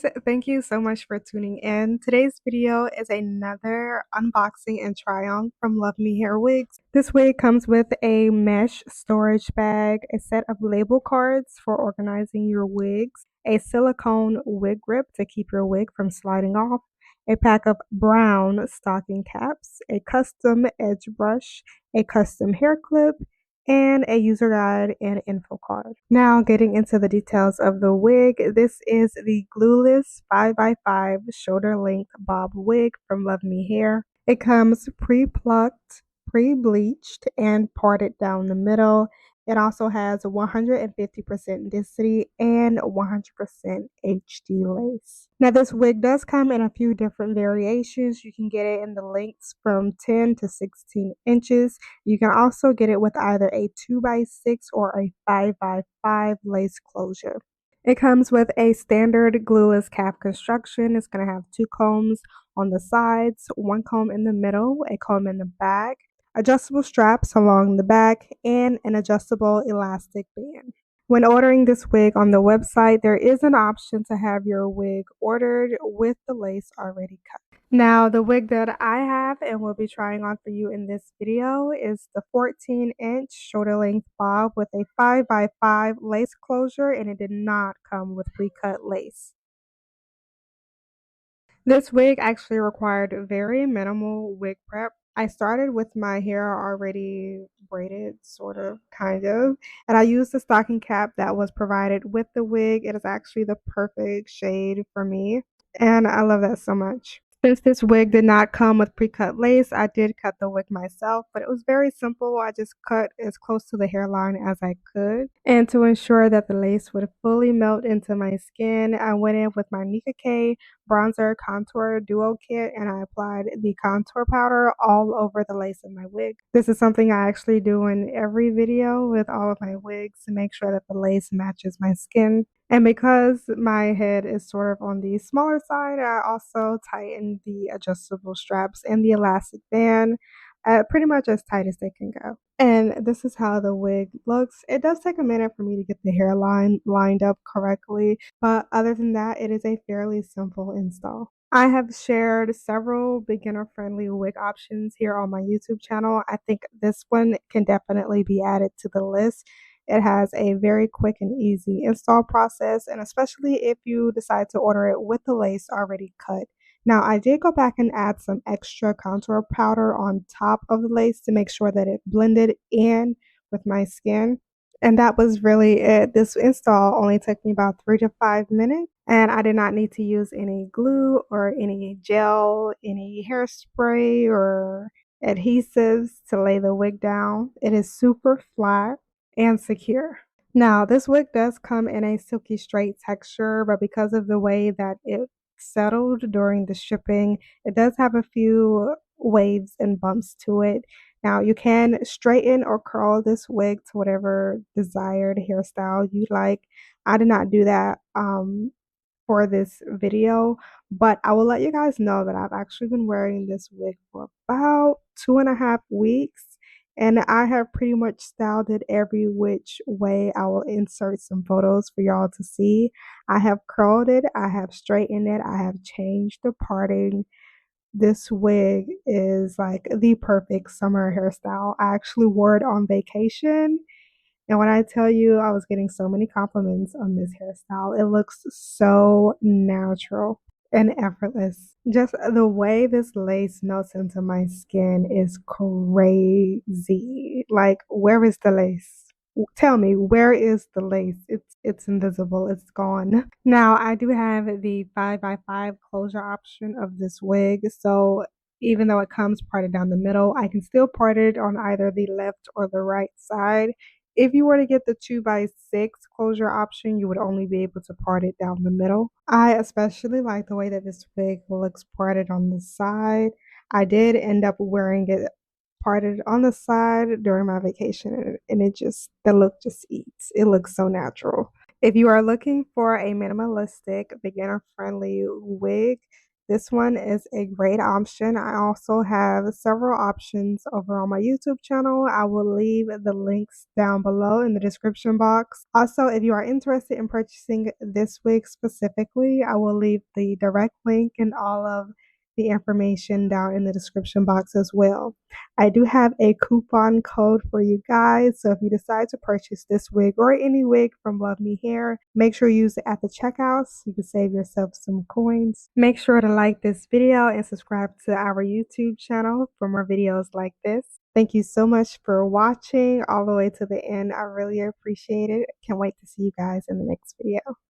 guys, thank you so much for tuning in. Today's video is another unboxing and try on from Luvme Hair Wigs. This wig comes with a mesh storage bag, a set of label cards for organizing your wigs, a silicone wig grip to keep your wig from sliding off, a pack of brown stocking caps, a custom edge brush, a custom hair clip, and a user guide and info card. Now getting into the details of the wig, this is the Glueless 5x5 shoulder length bob wig from Luvme Hair. It comes pre-plucked, pre-bleached, and parted down the middle. It also has 150% density and 100% HD lace. Now this wig does come in a few different variations. You can get it in the lengths from 10 to 16 inches. You can also get it with either a 2x6 or a 5x5 lace closure. It comes with a standard glueless cap construction. It's going to have two combs on the sides, one comb in the middle, a comb in the back, adjustable straps along the back, and an adjustable elastic band. When ordering this wig on the website, there is an option to have your wig ordered with the lace already cut. Now, the wig that I have and will be trying on for you in this video is the 14-inch shoulder length bob with a 5x5 lace closure, and it did not come with pre-cut lace. This wig actually required very minimal wig prep. I started with my hair already braided, sort of, kind of, and I used the stocking cap that was provided with the wig. It is actually the perfect shade for me, and I love that so much. Since this wig did not come with pre-cut lace, I did cut the wig myself, but it was very simple. I just cut as close to the hairline as I could. And to ensure that the lace would fully melt into my skin, I went in with my Nika K bronzer contour duo kit and I applied the contour powder all over the lace of my wig. This is something I actually do in every video with all of my wigs to make sure that the lace matches my skin. And because my head is sort of on the smaller side, I also tightened the adjustable straps and the elastic band pretty much as tight as they can go. And this is how the wig looks. It does take a minute for me to get the hairline lined up correctly, but other than that, it is a fairly simple install. I have shared several beginner-friendly wig options here on my YouTube channel. I think this one can definitely be added to the list. It has a very quick and easy install process, and especially if you decide to order it with the lace already cut. Now, I did go back and add some extra contour powder on top of the lace to make sure that it blended in with my skin. And that was really it. This install only took me about 3 to 5 minutes, and I did not need to use any glue or any gel, any hairspray or adhesives to lay the wig down. It is super flat and secure. Now, this wig does come in a silky straight texture, but because of the way that it settled during the shipping, it does have a few waves and bumps to it. Now, you can straighten or curl this wig to whatever desired hairstyle you like. I did not do that for this video, but I will let you guys know that I've actually been wearing this wig for about 2.5 weeks. And I have pretty much styled it every which way. I will insert some photos for y'all to see. I have curled it, I have straightened it, I have changed the parting. This wig is like the perfect summer hairstyle. I actually wore it on vacation. And when I tell you, I was getting so many compliments on this hairstyle. It looks so natural and effortless. Just the way this lace melts into my skin is crazy. Like, where is the lace? Tell me, where is the lace? It's invisible. It's gone. Now, I do have the 5x5 closure option of this wig. So even though it comes parted down the middle, I can still part it on either the left or the right side. If you were to get the 2x6 closure option, you would only be able to part it down the middle. I especially like the way that this wig looks parted on the side. I did end up wearing it parted on the side during my vacation, and the look just eats. It looks so natural. If you are looking for a minimalistic, beginner-friendly wig, This one is a great option. I also have several options over on my YouTube channel. I will leave the links down below in the description box. Also, if you are interested in purchasing this wig specifically, I will leave the direct link and all of the information down in the description box as well. I do have a coupon code for you guys, so if you decide to purchase this wig or any wig from Luvme Hair, make sure you use it at the checkout so you can save yourself some coins. Make sure to like this video and subscribe to our YouTube channel for more videos like this. Thank you so much for watching all the way to the end. I really appreciate it. Can't wait to see you guys in the next video.